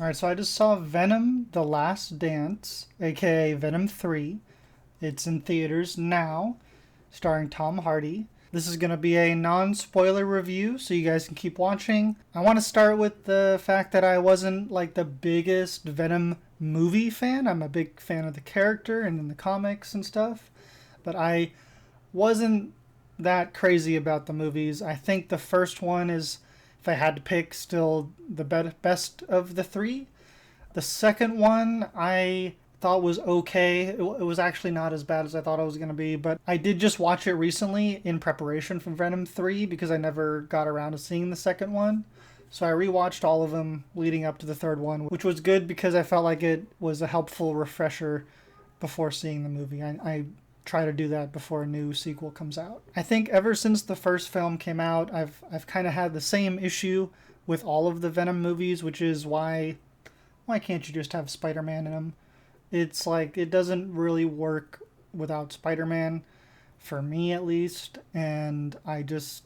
All right, so I just saw Venom: The Last Dance, aka Venom 3. It's in theaters now, starring Tom Hardy. This is going to be a non spoiler review, so you guys can keep watching. I want to start with the fact that I wasn't like the biggest Venom movie fan. I'm a big fan of the character and in the comics and stuff, but I wasn't that crazy about the movies. I think the first one is, if I had to pick, still the best of the three. The second one I thought was okay. It was actually not as bad as I thought it was going to be, but I did just watch it recently in preparation for Venom 3 because I never got around to seeing the second one. So I rewatched all of them leading up to the third one, which was good because I felt like it was a helpful refresher before seeing the movie. I try to do that before a new sequel comes out. I think ever since the first film came out, I've kind of had the same issue with all of the Venom movies, which is why can't you just have Spider-Man in them? It's like it doesn't really work without Spider-Man, for me at least, and I just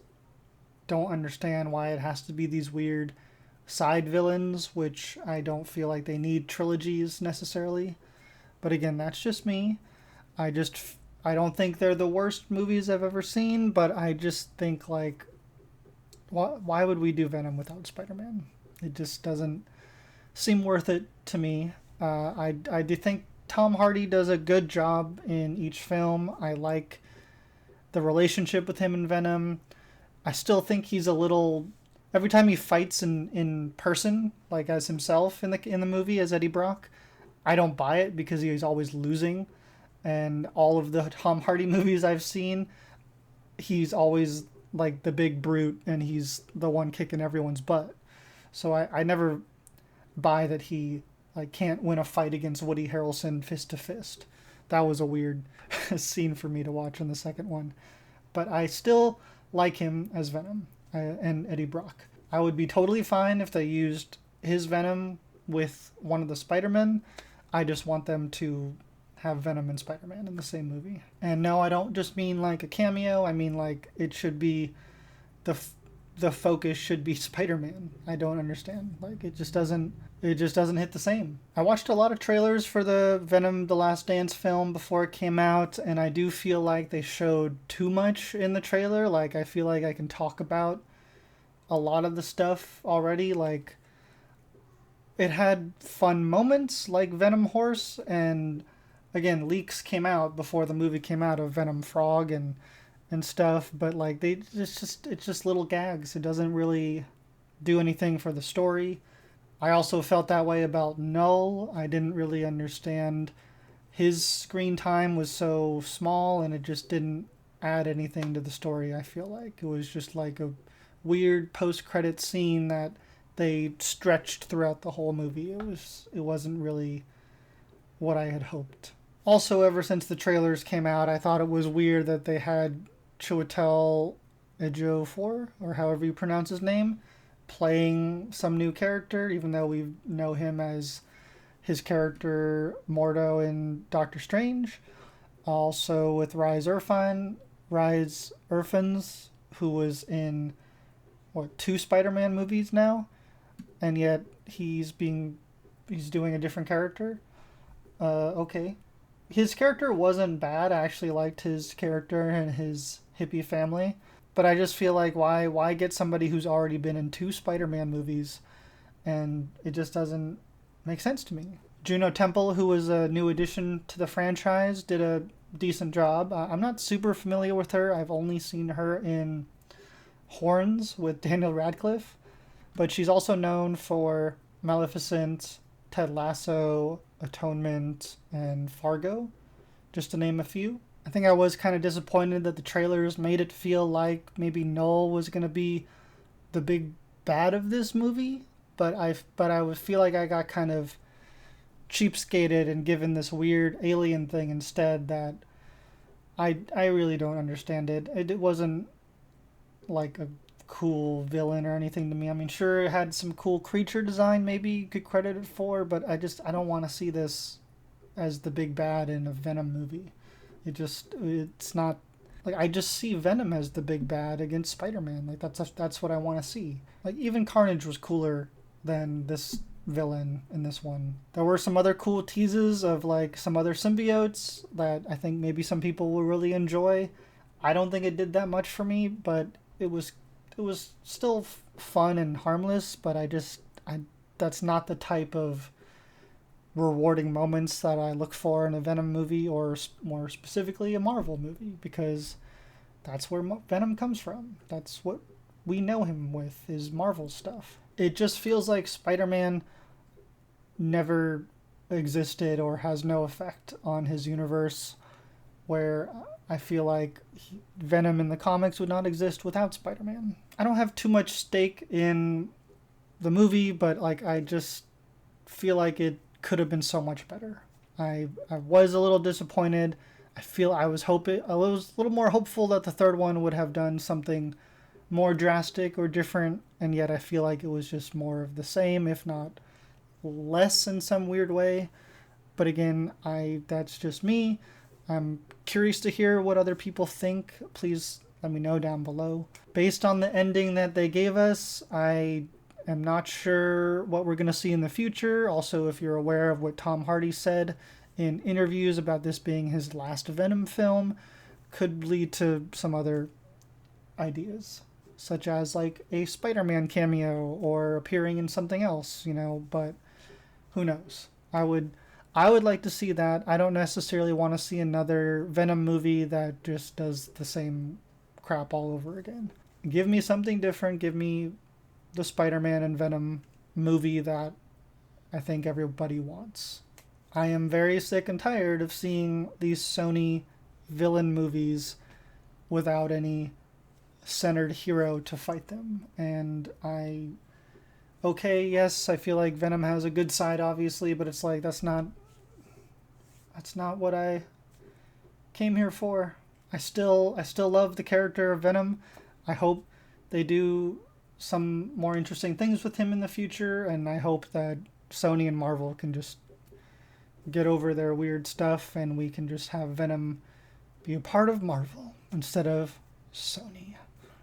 don't understand why it has to be these weird side villains, which I don't feel like they need trilogies necessarily. But again, that's just me. I don't think they're the worst movies I've ever seen, but I just think like why would we do Venom without Spider-Man? It just doesn't seem worth it to me. I do think Tom Hardy does a good job in each film. I like the relationship with him and Venom. I still think he's a little. Every time he fights in person, like as himself in the movie as Eddie Brock, I don't buy it because he's always losing. And all of the Tom Hardy movies I've seen, he's always like the big brute and he's the one kicking everyone's butt. So I never buy that he like can't win a fight against Woody Harrelson fist to fist. That was a weird scene for me to watch in the second one. But I still like him as Venom and Eddie Brock. I would be totally fine if they used his Venom with one of the Spider-Men. I just want them to have Venom and Spider-Man in the same movie. And no, I don't just mean like a cameo. I mean like it should be the the focus should be Spider-Man. I don't understand. Like it just doesn't hit the same. I watched a lot of trailers for the Venom The Last Dance film before it came out, and I do feel like they showed too much in the trailer. Like I feel like I can talk about a lot of the stuff already. Like it had fun moments like Venom Horse, and again leaks came out before the movie came out of Venom Frog and stuff, but like it's just little gags. It doesn't really do anything for the story. I also felt that way about Null. I didn't really understand his screen time was so small and it just didn't add anything to the story. I feel like it was just like a weird post-credit scene that they stretched throughout the whole movie. It wasn't really what I had hoped. Also, ever since the trailers came out, I thought it was weird that they had Chiwetel Ejiofor, or however you pronounce his name, playing some new character, even though we know him as his character Mordo in Doctor Strange. Also with Rise Irfans, who was in two Spider-Man movies now, and yet he's doing a different character. Okay, his character wasn't bad. I actually liked his character and his hippie family, but I just feel like why get somebody who's already been in two Spider-Man movies, and it just doesn't make sense to me. Juno Temple, who was a new addition to the franchise, did a decent job. I'm not super familiar with her. I've only seen her in Horns with Daniel Radcliffe, but she's also known for Maleficent, Ted Lasso, Atonement, and Fargo, just to name a few. I think I was kind of disappointed that the trailers made it feel like maybe Noel was going to be the big bad of this movie, but I would feel like I got kind of cheapskated and given this weird alien thing instead that I really don't understand it. It wasn't like a cool villain or anything to me. I mean, sure, it had some cool creature design maybe you could credit it for, but I don't want to see this as the big bad in a Venom movie. It's not like I just see Venom as the big bad against Spider-Man. Like that's what I want to see. Like even Carnage was cooler than this villain in this one. There were some other cool teases of like some other symbiotes that I think maybe some people will really enjoy. I don't think it did that much for me, but it was still fun and harmless, but I that's not the type of rewarding moments that I look for in a Venom movie, or more specifically a Marvel movie, because that's where Venom comes from. That's what we know him with, is Marvel stuff. It just feels like Spider-Man never existed or has no effect on his universe, where I feel like Venom in the comics would not exist without Spider-Man. I don't have too much stake in the movie, but like I just feel like it could have been so much better. I was a little disappointed. I was a little more hopeful that the third one would have done something more drastic or different, and yet I feel like it was just more of the same, if not less in some weird way. But again, that's just me. I'm curious to hear what other people think. Please let me know down below. Based on the ending that they gave us, I am not sure what we're going to see in the future. Also, if you're aware of what Tom Hardy said in interviews about this being his last Venom film, could lead to some other ideas, such as like a Spider-Man cameo or appearing in something else, but who knows? I would like to see that. I don't necessarily want to see another Venom movie that just does the same crap all over again. Give me something different. Give me the Spider-Man and Venom movie that I think everybody wants. I am very sick and tired of seeing these Sony villain movies without any centered hero to fight them. And yes, I feel like Venom has a good side, obviously, but it's like that's not what I came here for. I still love the character of Venom. I hope they do some more interesting things with him in the future, and I hope that Sony and Marvel can just get over their weird stuff and we can just have Venom be a part of Marvel instead of Sony.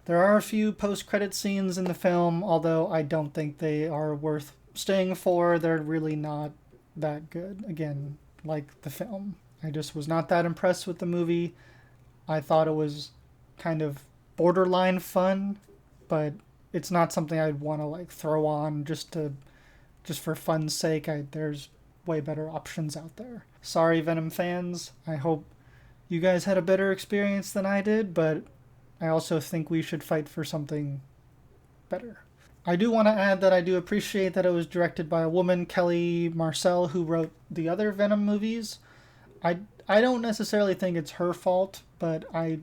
There are a few post-credit scenes in the film, although I don't think they are worth staying for. They're really not that good. Again, like the film. I just was not that impressed with the movie. I thought it was kind of borderline fun, but it's not something I'd want to like throw on just for fun's sake. There's way better options out there. Sorry, Venom fans. I hope you guys had a better experience than I did, but I also think we should fight for something better. I do want to add that I do appreciate that it was directed by a woman, Kelly Marcel, who wrote the other Venom movies. I don't necessarily think it's her fault, but I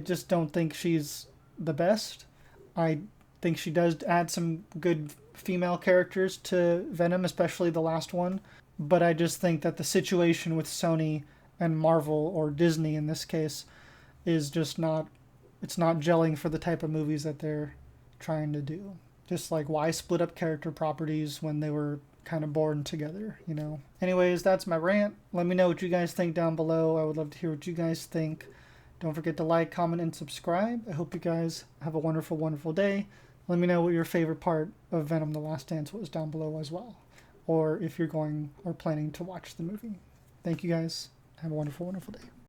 just don't think she's the best. I think she does add some good female characters to Venom, especially the last one. But I just think that the situation with Sony and Marvel, or Disney in this case, is just not, it's not gelling for the type of movies that they're trying to do. Just like, why split up character properties when they were kind of born together, Anyways, that's my rant. Let me know what you guys think down below. I would love to hear what you guys think. Don't forget to like, comment, and subscribe. I hope you guys have a wonderful, wonderful day. Let me know what your favorite part of Venom: The Last Dance was down below as well, or if you're going or planning to watch the movie. Thank you guys. Have a wonderful, wonderful day.